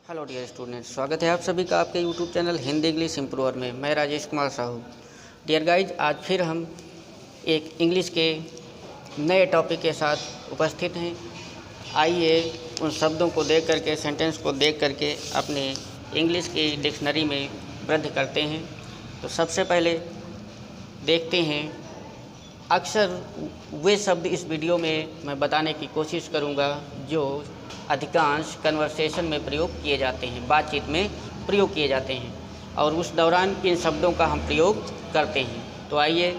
Hello dear students, स्वागत है आप सभी का आपके YouTube channel Hindi English improver में। मैं राजेश कुमार साहू। डियर गाइज, आज फिर हम एक इंग्लिश के नए टॉपिक के साथ उपस्थित हैं। आइए उन शब्दों को देख करके, सेंटेंस को देख करके अपने इंग्लिश की डिक्शनरी में वृद्धि करते हैं। तो सबसे पहले देखते हैं, अक्सर वे शब्द इस वीडियो में मैं बताने की कोशिश करूंगा जो अधिकांश कन्वर्सेशन में प्रयोग किए जाते हैं, बातचीत में प्रयोग किए जाते हैं, और उस दौरान इन शब्दों का हम प्रयोग करते हैं। तो आइए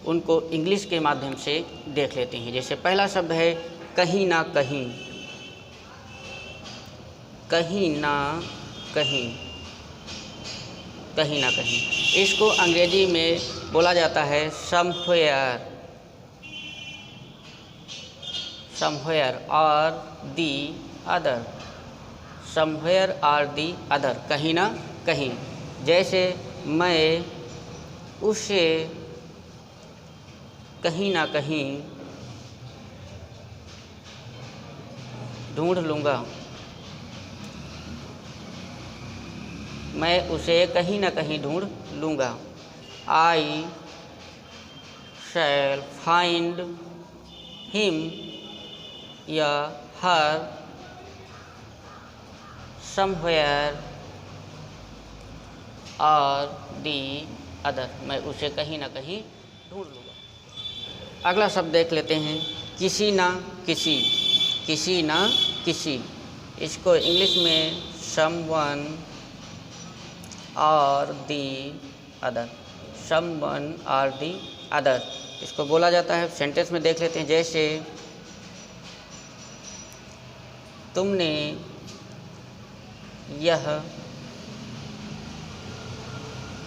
उनको इंग्लिश के माध्यम से देख लेते हैं। जैसे पहला शब्द है कहीं ना कहीं। कहीं ना कहीं, कहीं ना कहीं, इसको अंग्रेजी में बोला जाता है समवेयर, समवेयर और दी अदर, समवेयर और दी अदर, कहीं ना कहीं। जैसे मैं उसे कहीं ना कहीं ढूंढ लूँगा, मैं उसे कहीं ना कहीं ढूंढ लूँगा। आई शैल फाइंड हिम या हर समवेयर और दी अदर, मैं उसे कहीं ना कहीं ढूंढ लूँगा। अगला शब्द देख लेते हैं, किसी ना किसी। किसी ना किसी, इसको इंग्लिश में समवन और दी अदर, समवन और दी अदर, इसको बोला जाता है। सेंटेंस में देख लेते हैं, जैसे तुमने यह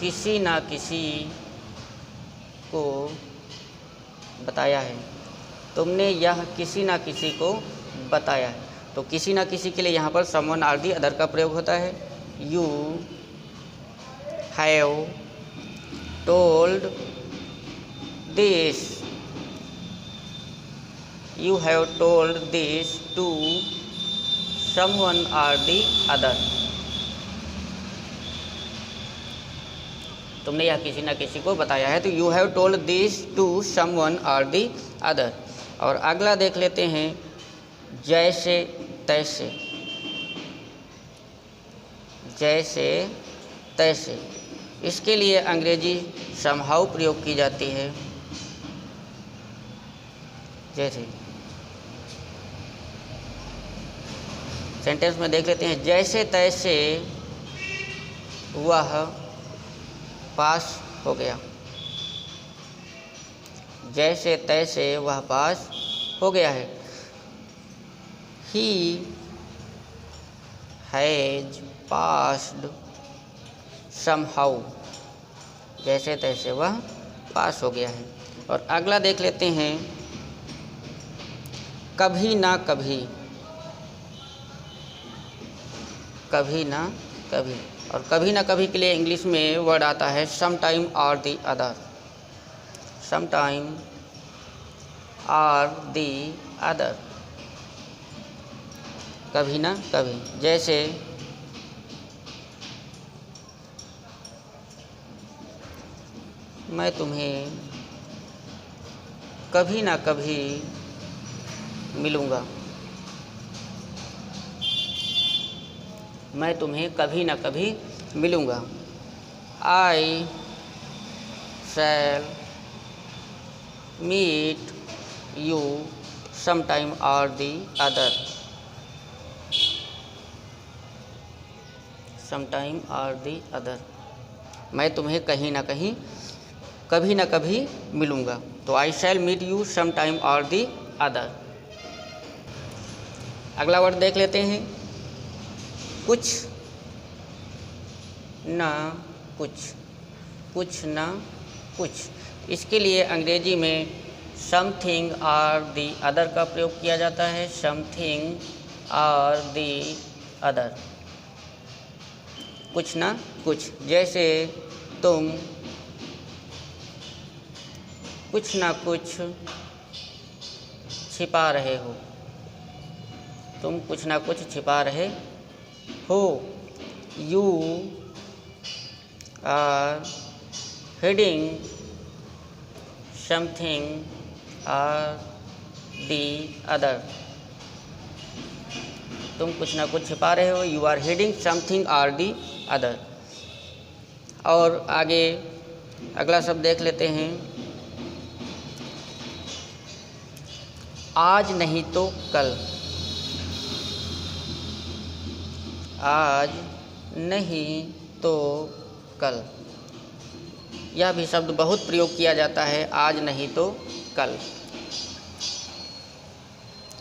किसी ना किसी को बताया है। तुमने यह किसी ना किसी को बताया है। तो किसी ना किसी के लिए यहाँ पर समवन और दी अदर का प्रयोग होता है। You have told this, you have told this to someone or the other, तुमने यह किसी न किसी को बताया है। तो you have told this to someone or the other। और अगला देख लेते हैं, जैसे तैसे। जैसे तैसे, इसके लिए अंग्रेजी somehow प्रयोग की जाती है। जैसे सेंटेंस में देख लेते हैं, जैसे तैसे वह पास हो गया। जैसे तैसे वह पास हो गया है। He has passed somehow, जैसे तैसे वह पास हो गया है। और अगला देख लेते हैं, कभी ना कभी। कभी ना कभी, और कभी ना कभी के लिए इंग्लिश में वर्ड आता है सम time or the other, some time or the other, कभी ना कभी। जैसे मैं तुम्हें कभी ना कभी मिलूँगा, मैं तुम्हें कभी ना कभी मिलूँगा। I shall meet you some time or the other, some time or the other, मैं तुम्हें कहीं ना कहीं कभी ना कभी मिलूँगा। तो I shall meet you some time or the other. अगला वर्ड देख लेते हैं, कुछ ना कुछ। कुछ ना कुछ, इसके लिए अंग्रेजी में समथिंग और दी अदर का प्रयोग किया जाता है। समथिंग और दी अदर, कुछ ना कुछ। जैसे तुम कुछ ना कुछ छिपा रहे हो, तुम कुछ ना कुछ छिपा रहे हो, you are hiding something or the other. तुम कुछ ना कुछ छिपा रहे हो, you are hiding something or the other. और आगे अगला शब्द देख लेते हैं, आज नहीं तो कल। आज नहीं तो कल, यह भी शब्द बहुत प्रयोग किया जाता है, आज नहीं तो कल।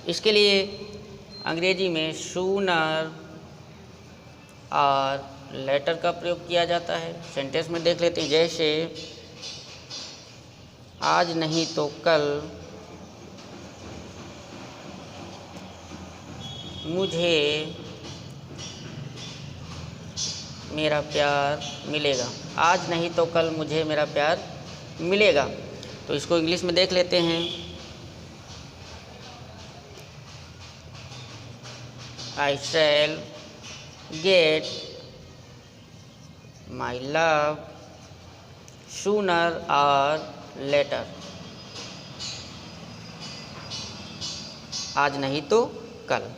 इसके लिए अंग्रेजी में सूनर और लेटर का प्रयोग किया जाता है। सेंटेंस में देख लेते हैं, जैसे आज नहीं तो कल मुझे मेरा प्यार मिलेगा। आज नहीं तो कल मुझे मेरा प्यार मिलेगा। तो इसको इंग्लिश में देख लेते हैं, I shall get my love sooner or later. आज नहीं तो कल,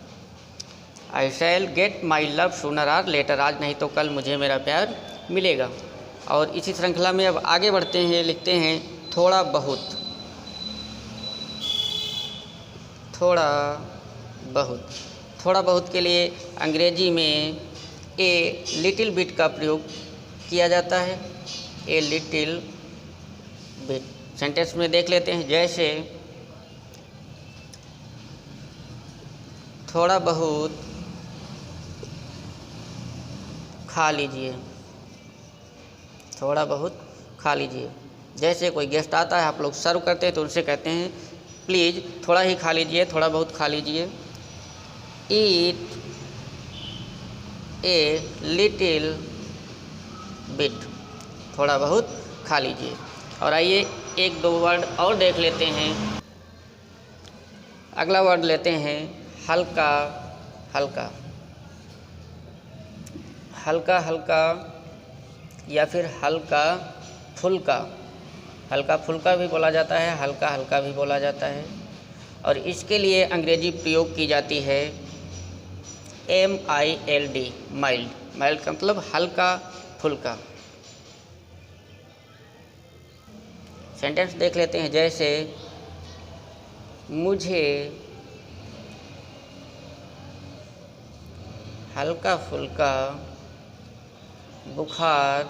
I shall get my love sooner or later. आज नहीं तो कल मुझे मेरा प्यार मिलेगा। और इसी श्रृंखला में अब आगे बढ़ते हैं, लिखते हैं थोड़ा बहुत। थोड़ा बहुत, थोड़ा बहुत के लिए अंग्रेजी में ए लिटिल बिट का प्रयोग किया जाता है, ए लिटिल बिट। सेंटेंस में देख लेते हैं, जैसे थोड़ा बहुत खा लीजिए। थोड़ा बहुत खा लीजिए। जैसे कोई गेस्ट आता है, आप लोग सर्व करते हैं तो उनसे कहते हैं प्लीज़ थोड़ा ही खा लीजिए, थोड़ा बहुत खा लीजिए। ईट ए लिटिल बिट, थोड़ा बहुत खा लीजिए। और आइए एक दो वर्ड और देख लेते हैं। अगला वर्ड लेते हैं हल्का हल्का। हल्का हल्का या फिर हल्का फुल्का। हल्का फुल्का भी बोला जाता है, हल्का हल्का भी बोला जाता है। और इसके लिए अंग्रेजी प्रयोग की जाती है MILD, माइल्ड। माइल्ड का मतलब हल्का फुल्का। सेंटेंस देख लेते हैं, जैसे मुझे हल्का फुल्का बुखार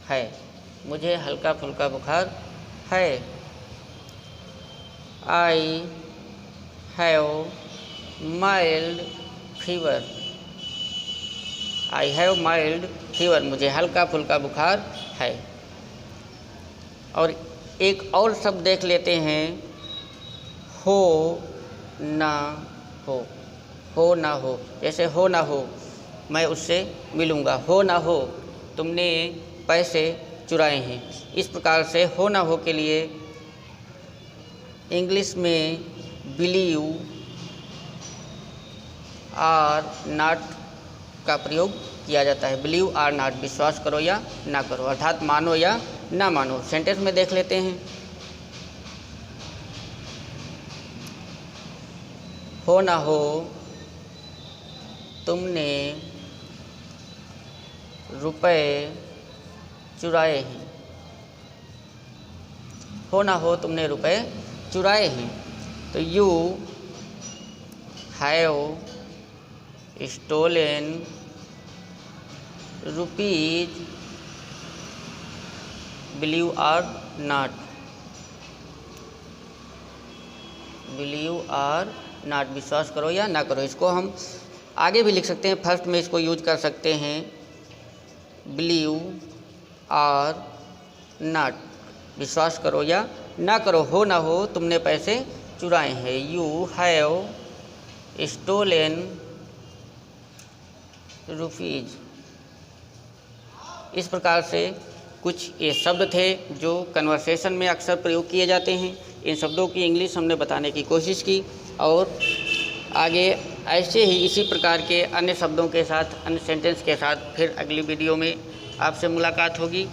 है। मुझे हल्का फुल्का बुखार है। I have mild fever. I have mild fever, मुझे हल्का फुल्का बुखार है। और एक और शब्द देख लेते हैं, हो ना हो। हो ना हो, जैसे हो ना हो मैं उससे मिलूँगा, हो ना हो तुमने पैसे चुराए हैं। इस प्रकार से हो ना हो के लिए इंग्लिश में बिलीव आर नॉट का प्रयोग किया जाता है। बिलीव आर नॉट, विश्वास करो या ना करो, अर्थात मानो या ना मानो। सेंटेंस में देख लेते हैं, हो ना हो तुमने रुपए चुराए हैं। हो ना हो तुमने रुपए चुराए हैं। तो you have stolen rupees, believe or not. Believe or not, विश्वास करो या ना करो। इसको हम आगे भी लिख सकते हैं, फर्स्ट में इसको यूज कर सकते हैं, बिलीव आर नॉट, विश्वास करो या ना करो। हो ना हो तुमने पैसे चुराए हैं। You have stolen rupees. इस प्रकार से कुछ ये शब्द थे जो कन्वर्सेशन में अक्सर प्रयोग किए जाते हैं। इन शब्दों की इंग्लिश हमने बताने की कोशिश की और आगे ऐसे ही इसी प्रकार के अन्य शब्दों के साथ, अन्य सेंटेंस के साथ फिर अगली वीडियो में आपसे मुलाकात होगी।